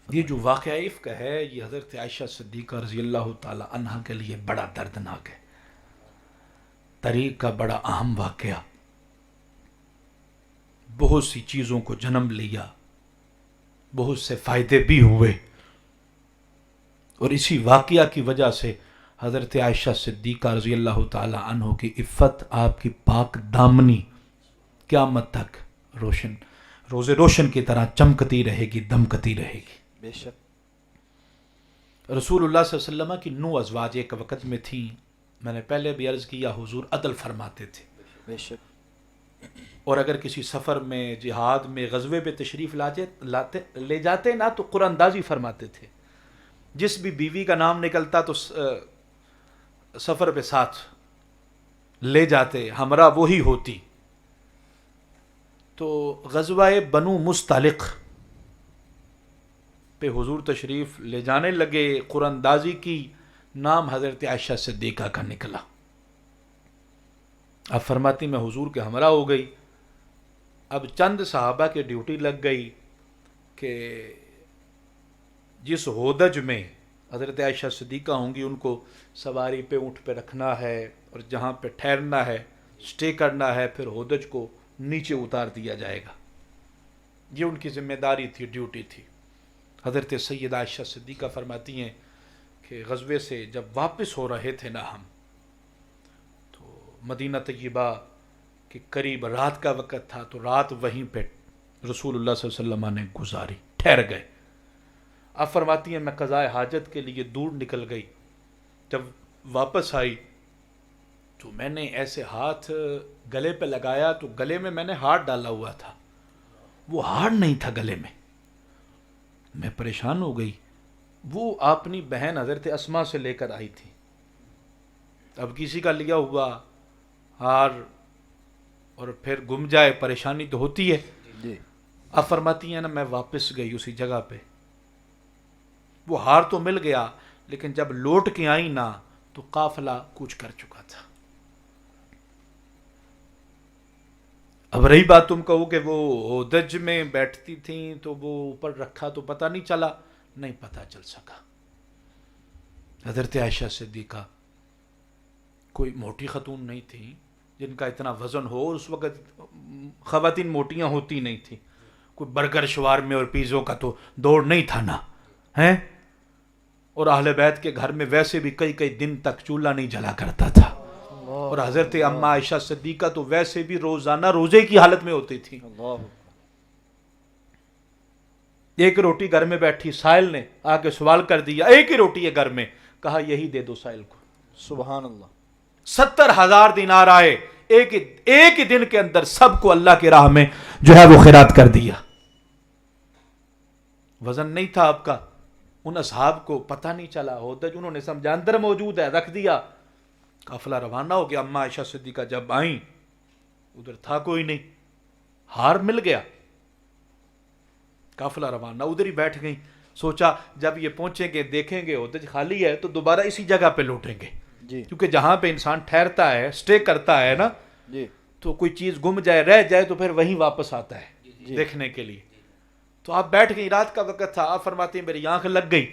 یہ جو واقعہ افک ہے یہ حضرت عائشہ صدیقہ رضی اللہ تعالی عنہا کے لیے بڑا دردناک ہے، تاریخ کا بڑا اہم واقعہ، بہت سی چیزوں کو جنم لیا، بہت سے فائدے بھی ہوئے، اور اسی واقعہ کی وجہ سے حضرت عائشہ صدیقہ رضی اللہ تعالی عنہ کی عفت، آپ کی پاک دامنی قیامت تک روشن، روز روشن کی طرح چمکتی رہے گی، دمکتی رہے گی۔ بے شک رسول اللہ صلی اللہ علیہ وسلم کی 9 ازواج ایک وقت میں تھیں، میں نے پہلے بھی عرض کیا حضور عدل فرماتے تھے، بے شک اور اگر کسی سفر میں، جہاد میں، غزوے پہ تشریف لے جاتے نا تو قرآن اندازی فرماتے تھے، جس بھی بیوی کا نام نکلتا تو سفر پہ ساتھ لے جاتے، ہمراہ وہی ہوتی۔ تو غزوہ بنو مستلق پہ حضور تشریف لے جانے لگے، قرآن اندازی کی، نام حضرت عائشہ صدیقہ کا نکلا۔ اب فرماتی میں حضور کے ہمراہ ہو گئی، اب چند صحابہ کے ڈیوٹی لگ گئی کہ جس ہودج میں حضرت عائشہ صدیقہ ہوں گی ان کو سواری پہ، اونٹ پہ رکھنا ہے، اور جہاں پہ ٹھہرنا ہے، سٹے کرنا ہے، پھر ہودج کو نیچے اتار دیا جائے گا۔ یہ ان کی ذمہ داری تھی، ڈیوٹی تھی۔ حضرت سیدہ عائشہ صدیقہ فرماتی ہیں کہ غزوے سے جب واپس ہو رہے تھے نا ہم، تو مدینہ طیبہ کے قریب رات کا وقت تھا، تو رات وہیں پہ رسول اللہ صلی اللہ علیہ وسلم نے گزاری، ٹھہر گئے۔ اب فرماتی ہیں میں قضاء حاجت کے لیے دور نکل گئی، جب واپس آئی تو میں نے ایسے ہاتھ گلے پہ لگایا تو گلے میں میں نے ہاتھ ڈالا ہوا تھا، وہ ہاتھ نہیں تھا گلے میں پریشان ہو گئی۔ وہ اپنی بہن حضرت اسما سے لے کر آئی تھی، اب کسی کا لیا ہوا ہار اور پھر گم جائے، پریشانی تو ہوتی ہے۔ جی اب فرماتی ہیں نا میں واپس گئی اسی جگہ پہ، وہ ہار تو مل گیا، لیکن جب لوٹ کے آئی نا تو قافلہ کوچ کر چکا تھا۔ اب رہی بات تم کہو کہ وہ ہودج میں بیٹھتی تھیں تو وہ اوپر رکھا تو پتہ نہیں چلا، نہیں پتہ چل سکا۔ حضرت عائشہ صدیقہ کوئی موٹی خاتون نہیں تھی جن کا اتنا وزن ہو، اور اس وقت خواتین موٹیاں ہوتی نہیں تھی، کوئی برگر شوار میں اور پیزوں کا تو دوڑ نہیں تھا نا، ہیں؟ اور اہل بیت کے گھر میں ویسے بھی کئی کئی دن تک چولہا نہیں جلا کرتا تھا، اور حضرت اما عائشہ صدیقہ تو ویسے بھی روزانہ روزے کی حالت میں ہوتی تھی۔ اللہ ایک روٹی گھر میں بیٹھی، سائل نے آ کے سوال کر دیا، ایک ہی روٹی ہے گھر میں، کہا یہی دے دو سائل کو۔ سبحان اللہ 70,000 دینار آئے ایک ہی دن کے اندر، سب کو اللہ کی راہ میں جو ہے وہ خیرات کر دیا۔ وزن نہیں تھا آپ کا، ان اصحاب کو پتہ نہیں چلا، ہودج انہوں نے سمجھا اندر موجود ہے، رکھ دیا۔ قافلہ روانہ ہو گیا۔ اما عائشہ صدیقہ جب آئیں ادھر تھا کوئی نہیں، ہار مل گیا۔ قافلہ روانہ، ادھر ہی بیٹھ گئیں، سوچا جب یہ پہنچیں گے دیکھیں گے ہودج خالی ہے تو دوبارہ اسی جگہ پہ لوٹیں گے، جی کیونکہ جہاں پہ انسان ٹھہرتا ہے، سٹے کرتا ہے نا، جی تو کوئی چیز گم جائے، رہ جائے تو پھر وہیں واپس آتا ہے جی دیکھنے کے لیے۔ تو آپ بیٹھ گئی، رات کا وقت تھا، آپ فرماتے ہیں میری آنکھ لگ گئی،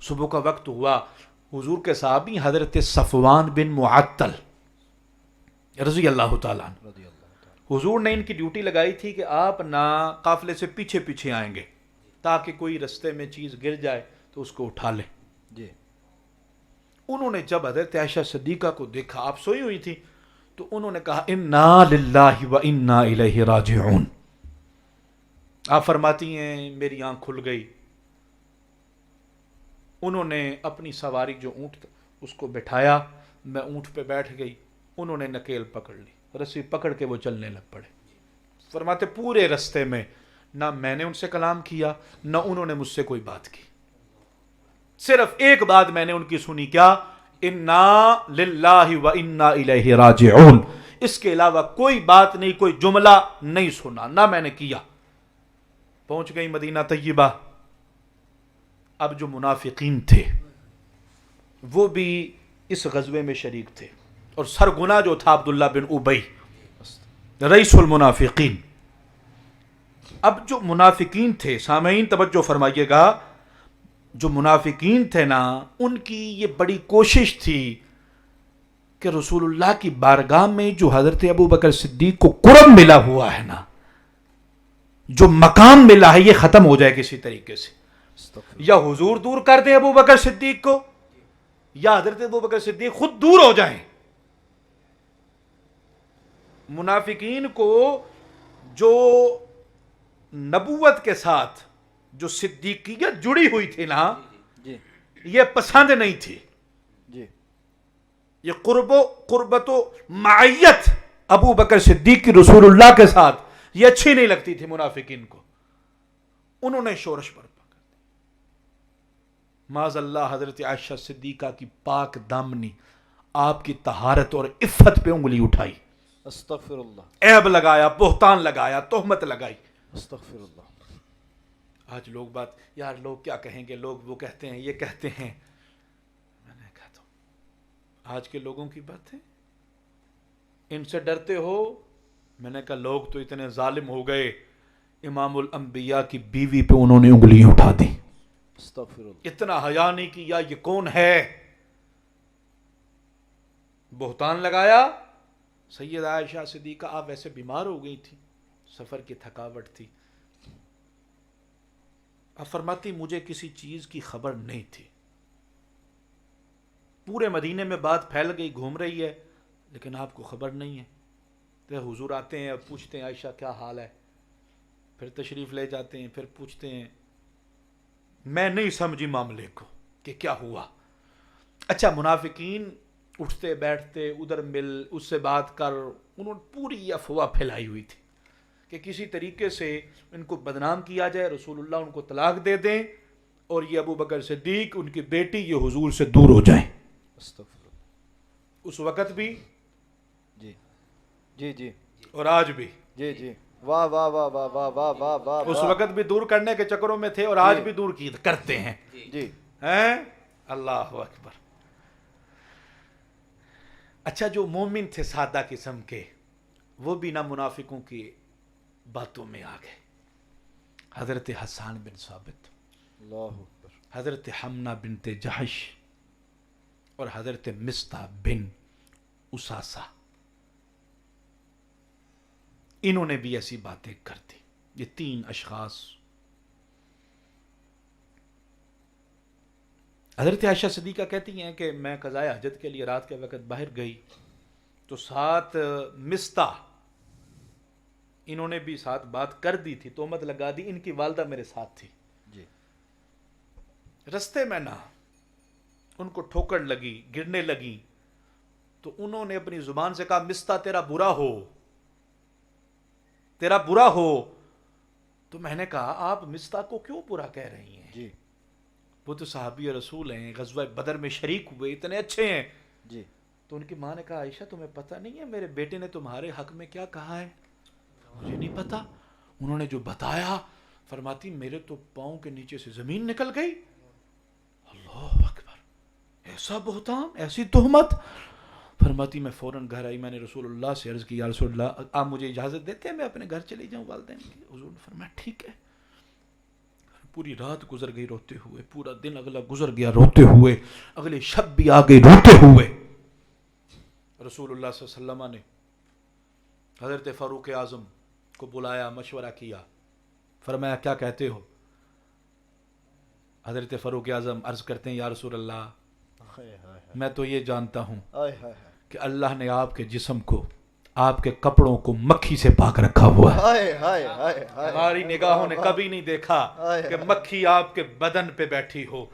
صبح کا وقت ہوا، حضور کے صحابی حضرت صفوان بن معطل رضی اللہ تعالیٰ عنہ، رضی اللہ تعالی حضور نے ان کی ڈیوٹی لگائی تھی کہ آپ نہ قافلے سے پیچھے پیچھے آئیں گے تاکہ کوئی رستے میں چیز گر جائے تو اس کو اٹھا لیں۔ جی انہوں نے جب حضرت عائشہ صدیقہ کو دیکھا، آپ سوئی ہوئی تھی، تو انہوں نے کہا انا للہ و انا الیہ راجعون۔ آپ فرماتی ہیں میری آنکھ کھل گئی، انہوں نے اپنی سواری جو اونٹ تھا اس کو بٹھایا، میں اونٹ پہ بیٹھ گئی، انہوں نے نکیل پکڑ لی، رسی پکڑ کے وہ چلنے لگ پڑے۔ فرماتے پورے رستے میں نہ میں نے ان سے کلام کیا، نہ انہوں نے مجھ سے کوئی بات کی، صرف ایک بات میں نے ان کی سنی، کیا؟ انا للہ و انا الیہ راجعون، اس کے علاوہ کوئی بات نہیں، کوئی جملہ نہیں سنا، نہ میں نے کیا۔ پہنچ گئی مدینہ طیبہ۔ اب جو منافقین تھے وہ بھی اس غزوے میں شریک تھے، اور سرگنا جو تھا عبداللہ بن ابی رئیس المنافقین، اب جو منافقین تھے، سامعین توجہ فرمائیے گا، جو منافقین تھے نا، ان کی یہ بڑی کوشش تھی کہ رسول اللہ کی بارگاہ میں جو حضرت ابو بکر صدیق کو قرب ملا ہوا ہے نا، جو مقام ملا ہے، یہ ختم ہو جائے کسی طریقے سے. یا حضور دور کر دیں ابو بکر صدیق کو، یا حضرت ابو بکر صدیق خود دور ہو جائیں. منافقین کو جو نبوت کے ساتھ جو صدیقیت جڑی ہوئی تھی نا، یہ پسند نہیں تھی. یہ قربت و معیت ابو بکر صدیق کی رسول اللہ کے ساتھ یہ اچھی نہیں لگتی تھی منافقین کو. انہوں نے شورش برپا کر دی. معاذ اللہ حضرت عائشہ صدیقہ کی پاک دامنی، آپ کی طہارت اور عفت پہ انگلی اٹھائی، استغفر اللہ، عیب لگایا، بہتان لگایا، تہمت لگائی. استغفر اللہ. آج لوگ بات، یار لوگ کیا کہیں گے، لوگ وہ کہتے ہیں، یہ کہتے ہیں. میں نے کہا تو آج کے لوگوں کی بات ہے، ان سے ڈرتے ہو؟ میں نے کہا لوگ تو اتنے ظالم ہو گئے، امام الانبیاء کی بیوی پہ انہوں نے انگلیاں اٹھا دی. استغفر اللہ. اتنا حیا نہیں کیا، یہ کون ہے؟ بہتان لگایا. سیدہ عائشہ صدیقہ آپ ویسے بیمار ہو گئی تھی، سفر کی تھکاوٹ تھی. اب فرماتی مجھے کسی چیز کی خبر نہیں تھی. پورے مدینے میں بات پھیل گئی، گھوم رہی ہے، لیکن آپ کو خبر نہیں ہے. تو حضور آتے ہیں اور پوچھتے ہیں عائشہ کیا حال ہے، پھر تشریف لے جاتے ہیں، پھر پوچھتے ہیں. میں نہیں سمجھی معاملے کو کہ کیا ہوا. اچھا، منافقین اٹھتے بیٹھتے، ادھر مل، اس سے بات کر، انہوں نے پوری افواہ پھیلائی ہوئی تھی کہ کسی طریقے سے ان کو بدنام کیا جائے، رسول اللہ ان کو طلاق دے دیں، اور یہ ابو بکر صدیق ان کی بیٹی یہ حضور سے دور ہو جائیں. استغفر اللہ. اس وقت بھی جی جی جی اور آج بھی. جی جی. واہ واہ واہ واہ واہ واہ واہ واہ. اس وقت بھی دور کرنے کے چکروں میں تھے اور آج بھی دور کرتے ہیں. جی ہیں؟ اللہ اکبر. اچھا، جو مومن تھے سادہ قسم کے، وہ بھی نہ منافقوں کی باتوں میں آ گئے. حضرت حسان بن ثابت، اللہ اکبر، حضرت حمنہ بنت جحش اور حضرت مصطح بن اساسہ، انہوں نے بھی ایسی باتیں کر دی. یہ تین اشخاص. حضرت عائشہ صدیقہ کہتی ہیں کہ میں قضائے حاجت کے لیے رات کے وقت باہر گئی تو ساتھ مصطح، انہوں نے بھی ساتھ بات کر دی تھی، تہمت لگا دی. ان کی والدہ میرے ساتھ تھی. جی. رستے میں نہ ان کو ٹھوکر لگی، گرنے لگی، تو انہوں نے اپنی زبان سے کہا مصطح تیرا برا ہو، تیرا برا ہو. تو میں نے کہا آپ مصطح کو کیوں برا کہہ رہی ہیں؟ جی وہ تو صحابی رسول ہیں، غزوہ بدر میں شریک ہوئے، اتنے اچھے ہیں. جی. تو ان کی ماں نے کہا عائشہ تمہیں پتہ نہیں ہے میرے بیٹے نے تمہارے حق میں کیا کہا ہے؟ مجھے نہیں پتا. انہوں نے جو بتایا، فرماتی میرے تو پاؤں کے نیچے سے زمین نکل گئی. اللہ اکبر، ایسا بہتان، ایسی تہمت. فرماتی میں فوراً گھر آئی، میں نے رسول اللہ سے عرض کی یا رسول اللہ آپ مجھے اجازت دیتے ہیں میں اپنے گھر چلی جاؤں والدین کی؟ حضور نے فرمایا ٹھیک ہے. پوری رات گزر گئی روتے ہوئے، پورا دن اگلا گزر گیا روتے ہوئے، اگلے شب بھی آ گئی روتے ہوئے. رسول اللہ صلی اللہ علیہ وسلم نے حضرت فاروق اعظم کو بلایا، مشورہ کیا، فرمایا کیا کہتے ہو؟ حضرت فاروق اعظم عرض کرتے ہیں یا رسول اللہ میں تو یہ جانتا ہوں کہ اللہ نے آپ کے جسم کو، آپ کے کپڑوں کو مکھی سے پاک رکھا ہوا ہے. ہماری نگاہوں نے کبھی نہیں دیکھا کہ مکھی آپ کے بدن پہ بیٹھی ہو،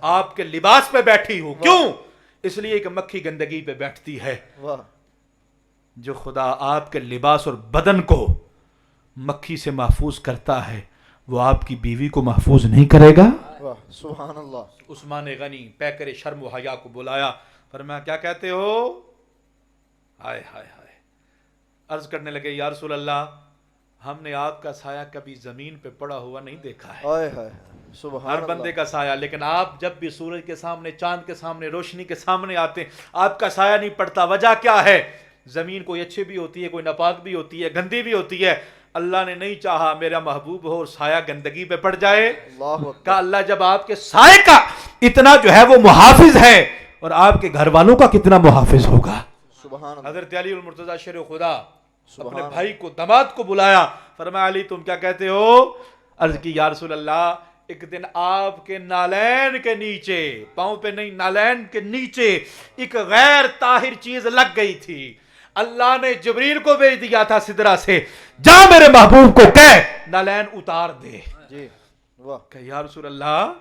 آپ کے لباس پہ بیٹھی ہو. کیوں؟ اس لیے کہ مکھی گندگی پہ بیٹھتی ہے. جو خدا آپ کے لباس اور بدن کو مکھی سے محفوظ کرتا ہے، وہ آپ کی بیوی کو محفوظ نہیں کرے گا؟ سبحان اللہ. عثمان غنی پیکر شرم و حیا کو بلایا، فرمایا کیا کہتے ہو؟ ہائے ہائے ہائے. عرض کرنے لگے یا رسول اللہ ہم نے آپ کا سایہ کبھی زمین پہ پڑا ہوا نہیں دیکھا ہے، ہر بندے کا سایہ، لیکن آپ جب بھی سورج کے سامنے، چاند کے سامنے، روشنی کے سامنے آتے ہیں آپ کا سایہ نہیں پڑتا. وجہ کیا ہے؟ زمین کوئی اچھی بھی ہوتی ہے، کوئی ناپاک بھی ہوتی ہے، گندی بھی ہوتی ہے، اللہ نے نہیں چاہا میرا محبوب ہو اور سایہ گندگی پہ پڑ جائے. اللہ اکبر. کہ اللہ جب آپ کے سائے کا اتنا جو ہے وہ محافظ ہے اور آپ کے گھر والوں کا کتنا محافظ ہوگا. سبحان اللہ. حضرت علی المرتضیٰ شیر خدا سبحان اپنے اللہ. بھائی کو داماد کو بلایا, فرمایا علی تم کیا کہتے ہو؟ عرض کی یا رسول اللہ ایک دن آپ کے نالین کے نیچے, پاؤں پہ نہیں نالین کے نیچے ایک غیر طاہر چیز لگ گئی تھی. اللہ نے جبریل کو بھیج دیا تھا سدرہ سے, جا میرے محبوب کو کہہ نالین اتار دے. جی واہ. کہ یا رسول اللہ,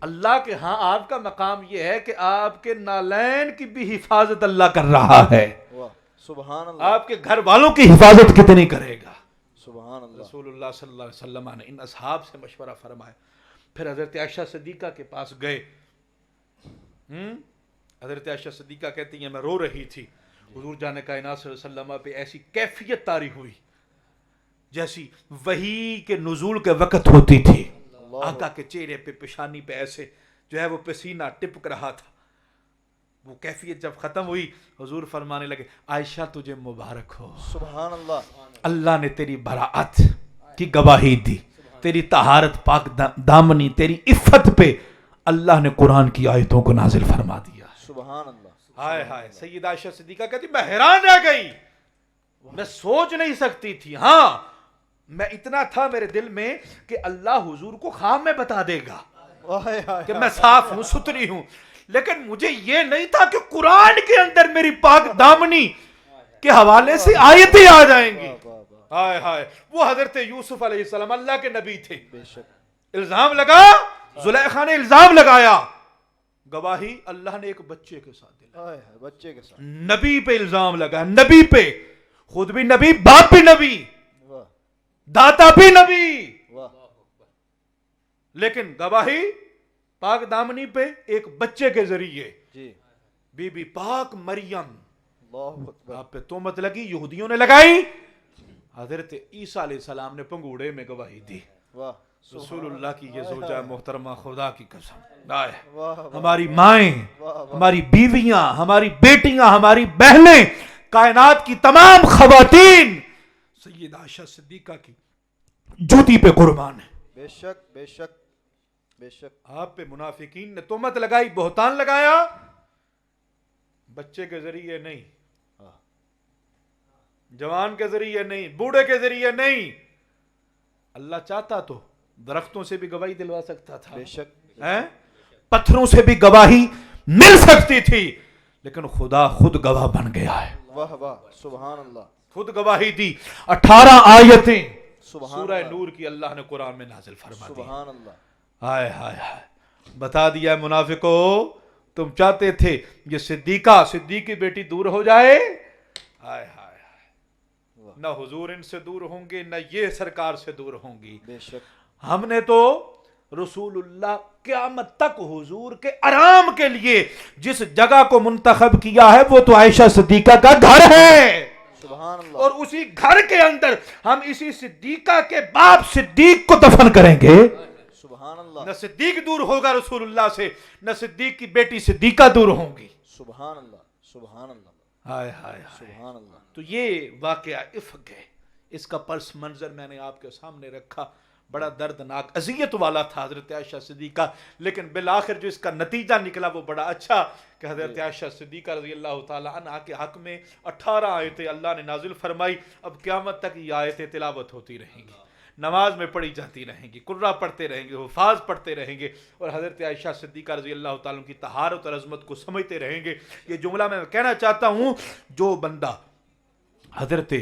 اللہ کے ہاں آپ کا مقام یہ ہے کہ آپ کے نالین کی بھی حفاظت اللہ کر رہا ہے, واہ. سبحان اللہ. آپ کے گھر والوں کی حفاظت کتنی کرے گا. سبحان اللہ. رسول اللہ صلی اللہ علیہ وسلم نے ان اصحاب سے مشورہ فرمایا. پھر حضرت عائشہ صدیقہ کے پاس گئے. حضرت عائشہ صدیقہ کہتی ہیں میں رو رہی تھی, حضور جان کائنات صلی اللہ علیہ وسلم پہ ایسی کیفیت طاری ہوئی جیسی وحی کے نزول کے وقت ہوتی تھی. آقا کے چہرے پہ پیشانی پہ ایسے جو ہے وہ پسینہ ٹپک رہا تھا. وہ کیفیت جب ختم ہوئی حضور فرمانے لگے عائشہ تجھے مبارک ہو, سبحان اللہ. اللہ نے تیری براعت کی گواہی دی, تیری طہارت پاک دامنی, تیری عفت پہ اللہ نے قرآن کی آیتوں کو نازل فرما دیا. سبحان اللہ. ہائے ہائے. سیدہ عائشہ صدیقہ کہتی میں حیران رہ گئی, میں سوچ نہیں سکتی تھی. ہاں میں اتنا تھا میرے دل میں کہ اللہ حضور کو خام میں بتا دے گا کہ میں صاف ہوں ستھری ہوں, لیکن مجھے یہ نہیں تھا کہ قرآن کے اندر میری پاک دامنی کے حوالے سے آیتیں آ جائیں گی. ہائے ہائے. وہ حضرت یوسف علیہ السلام اللہ کے نبی تھے, بے شک. الزام لگا, زلیخا نے الزام لگایا, گواہی اللہ نے ایک بچے کے ساتھ دلائی. بچے کے ساتھ نبی پہ الزام لگا, نبی پہ, خود بھی نبی, باپ بھی نبی, واہ داتا بھی نبی, واہ. لیکن گواہی پاک دامنی پہ ایک بچے کے ذریعے. جی بی بی پاک مریم, اللہ اکبر. آپ پہ تہمت لگی, یہودیوں نے لگائی, حضرت عیسیٰ علیہ السلام نے پنگوڑے میں گواہی دی. واہ رسول اللہ کی یہ زوجہ محترمہ, خدا کی قسم, واہ. ہماری مائیں, واہ واہ. ہماری بیویاں, ہماری بیٹیاں, ہماری بہنیں, کائنات کی تمام خواتین سیدہ عائشہ صدیقہ کی جوتی پہ قربان ہے. بے شک بے شک بے شک. آپ پہ منافقین نے تہمت لگائی, بہتان لگایا, بچے کے ذریعے نہیں, جوان کے ذریعے نہیں, بوڑھے کے ذریعے نہیں. اللہ چاہتا تو درختوں سے بھی گواہی دلوا سکتا تھا, بے شک. پتھروں سے بھی گواہی مل سکتی تھی, لیکن خدا خود گواہ بن گیا ہے. واہ واہ. سبحان اللہ. خود گواہی دی. 18 آیتیں سبحان سورہ اللہ. نور کی اللہ نے قرآن میں نازل فرما دی. سبحان اللہ. ہائے ہائے ہائے. بتا دیا منافقو, تم چاہتے تھے یہ صدیقہ, صدیق کی بیٹی دور ہو جائے. ہائے ہائے, نہ حضور ان سے دور ہوں گے, نہ یہ سرکار سے دور ہوں گی. بے شک. ہم نے تو رسول اللہ قیامت تک حضور کے آرام کے لیے جس جگہ کو منتخب کیا ہے وہ تو عائشہ صدیقہ کا گھر ہے, سبحان اللہ. اور اسی گھر کے اندر ہم اسی صدیقہ کے باپ صدیق کو دفن کریں گے. سبحان اللہ. نہ صدیق دور ہوگا رسول اللہ سے, نہ صدیق کی بیٹی صدیقہ دور ہوں گی. سبحان اللہ. سبحان اللہ. ہائے ہائے. سبحان اللہ. تو یہ واقعہ افق ہے, اس کا پس منظر میں نے آپ کے سامنے رکھا. بڑا دردناک اذیت والا تھا حضرت عائشہ صدیقہ, لیکن بالآخر جو اس کا نتیجہ نکلا وہ بڑا اچھا کہ حضرت عائشہ صدیقہ رضی اللہ تعالیٰ عنہا کے حق میں 18 آیتیں اللہ نے نازل فرمائی. اب قیامت تک یہ آیتیں تلاوت ہوتی رہیں گی, نماز میں پڑھی جاتی رہیں گی, قرآن پڑھتے رہیں گے, حفاظ پڑھتے رہیں گے, اور حضرت عائشہ صدیقہ رضی اللہ تعالیٰ کی طہارت اور عظمت کو سمجھتے رہیں گے. یہ جملہ میں کہنا چاہتا ہوں, جو بندہ حضرت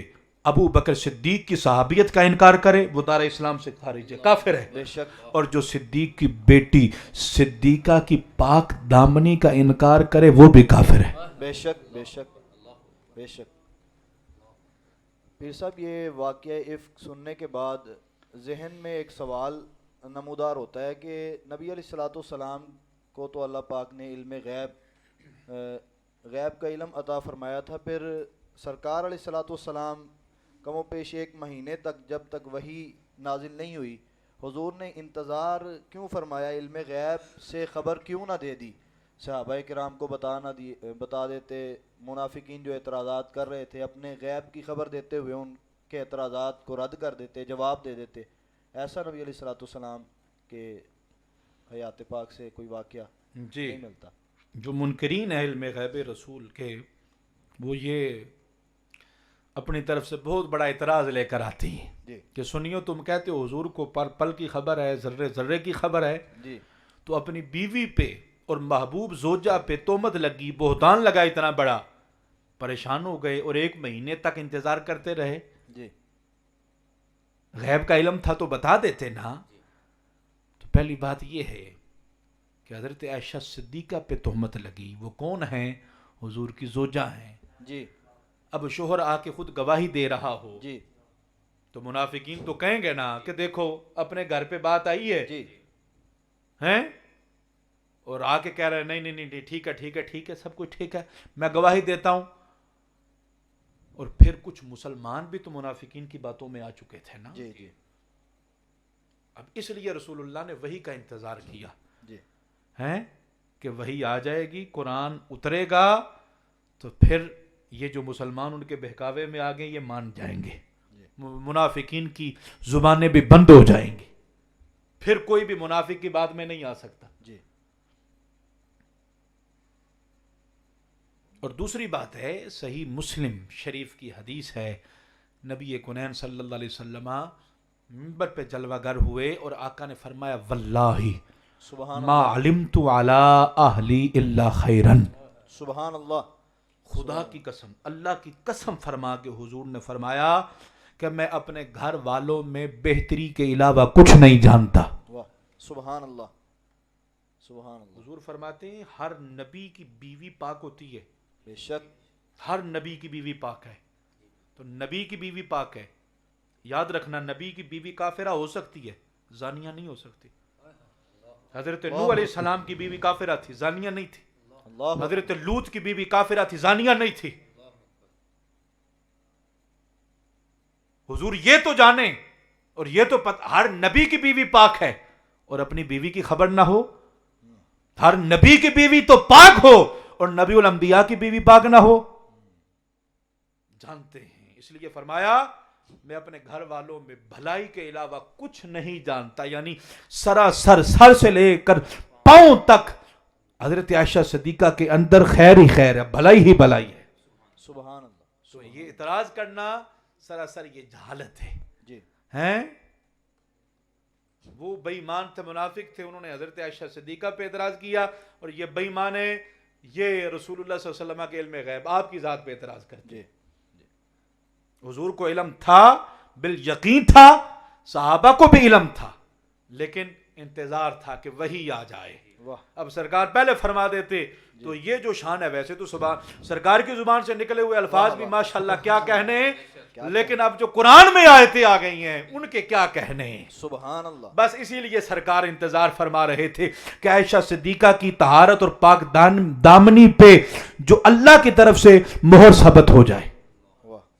ابو بکر صدیق کی صحابیت کا انکار کرے وہ دار اسلام سے خارج ہے, کافر ہے. بے شک. اور جو صدیق کی بیٹی صدیقہ کی پاک دامنی کا انکار کرے وہ بھی کافر ہے. بے شک بے شک بے شک. پیر صاحب یہ واقعہ افک سننے کے بعد ذہن میں ایک سوال نمودار ہوتا ہے کہ نبی علیہ الصلوۃ والسلام کو تو اللہ پاک نے علم غیب کا علم عطا فرمایا تھا, پھر سرکار علیہ الصلوۃ والسلام کم و پیش 1 مہینے تک جب تک وحی نازل نہیں ہوئی حضور نے انتظار کیوں فرمایا, علم غیب سے خبر کیوں نہ دے دی, صحابہ کرام کو بتا دیتے. منافقین جو اعتراضات کر رہے تھے اپنے غیب کی خبر دیتے ہوئے ان کے اعتراضات کو رد کر دیتے، جواب دے دیتے. ایسا نبی علیہ الصلوۃ والسلام کے حیات پاک سے کوئی واقعہ جی. نہیں ملتا. جو منکرین ہیں علم غیب رسول کے، وہ یہ اپنی طرف سے بہت بڑا اعتراض لے کر آتی ہیں جی کہ سنیو، تم کہتے ہو حضور کو پل پل کی خبر ہے، ذرے ذرے کی خبر ہے، جی تو اپنی بیوی پہ اور محبوب زوجہ پہ تہمت لگی، بہتان لگا اتنا بڑا، پریشان ہو گئے اور 1 مہینے تک انتظار کرتے رہے. جی غیب کا علم تھا تو بتا دیتے نا. تو پہلی بات یہ ہے کہ حضرت عائشہ صدیقہ پہ تہمت لگی. وہ کون ہیں؟ حضور کی زوجہ ہیں. جی اب شوہر آ کے خود گواہی دے رہا ہو جی تو منافقین تو کہیں گے نا کہ دیکھو اپنے گھر پہ بات آئی ہے جی ہیں، اور آ کے کہہ رہے ہیں نہیں نہیں نہیں ٹھیک ہے ٹھیک ہے ٹھیک ہے، سب کچھ ٹھیک ہے، میں گواہی دیتا ہوں. اور پھر کچھ مسلمان بھی تو منافقین کی باتوں میں آ چکے تھے نا. جی جی اب اس لیے رسول اللہ نے وحی کا انتظار کیا جی ہے کہ وحی آ جائے گی، قرآن اترے گا، تو پھر یہ جو مسلمان ان کے بہکاوے میں آ گئے یہ مان جائیں گے، منافقین کی زبانیں بھی بند ہو جائیں گی، پھر کوئی بھی منافق کی بات میں نہیں آ سکتا. جی اور دوسری بات ہے، صحیح مسلم شریف کی حدیث ہے، نبی کونین صلی اللہ علیہ وسلم منبر پہ جلوہ گر ہوئے اور آقا نے فرمایا واللہ سبحان ما اللہ علمت علی اہلی الا خیرن. سبحان اللہ خدا کی قسم، اللہ کی قسم فرما کے حضور نے فرمایا کہ میں اپنے گھر والوں میں بہتری کے علاوہ کچھ نہیں جانتا. واہ سبحان اللہ سبحان اللہ. حضور فرماتے ہیں ہر نبی کی بیوی پاک ہوتی ہے، بے شک ہر نبی کی بیوی پاک ہے. تو نبی کی بیوی پاک ہے، یاد رکھنا نبی کی بیوی کافرہ ہو سکتی ہے، زانیہ نہیں ہو سکتی. حضرت نوح علیہ السلام کی بیوی کافرہ تھی، زانیہ نہیں تھی. اللہ حضرت لوط کی بیوی کافرہ تھی، زانیہ نہیں تھی. حضور یہ تو جانے اور یہ تو ہر نبی کی بیوی پاک ہے اور اپنی بیوی کی خبر نہ ہو. ہر نبی کی بیوی تو پاک ہو اور نبی الانبیاء کی بیوی پاک نہ ہو. جانتے ہیں، اس لیے فرمایا میں اپنے گھر والوں میں بھلائی کے علاوہ کچھ نہیں جانتا. یعنی سراسر سر سے لے کر پاؤں تک حضرت عائشہ صدیقہ کے اندر خیر ہی خیر ہے، بھلائی ہی بھلائی ہے. سبحان اللہ. تو یہ اعتراض کرنا سراسر یہ جہالت ہے. جی ہیں وہ بے ایمان تھے، منافق تھے، انہوں نے حضرت عائشہ صدیقہ پہ اعتراض کیا، اور یہ بے ایمان ہے، یہ رسول اللہ صلی اللہ علیہ وسلم کے علم غیب آپ کی ذات پہ اعتراض کرتے. جی حضور کو علم تھا، بالیقین تھا، صحابہ کو بھی علم تھا، لیکن انتظار تھا کہ وحی آ جائے. واہ اب سرکار پہلے فرما دیتے تو یہ جو شان ہے، ویسے تو سرکار کی زبان سے نکلے ہوئے الفاظ بھی ماشاءاللہ کیا کہنے ہیں، لیکن اب جو قرآن میں آیتیں آ گئی ہیں ان کے کیا کہنے ہیں. سبحان اللہ. بس اسی لیے سرکار انتظار فرما رہے تھے کہ عائشہ صدیقہ کی طہارت اور پاک دامنی پہ جو اللہ کی طرف سے مہر ثبت ہو جائے.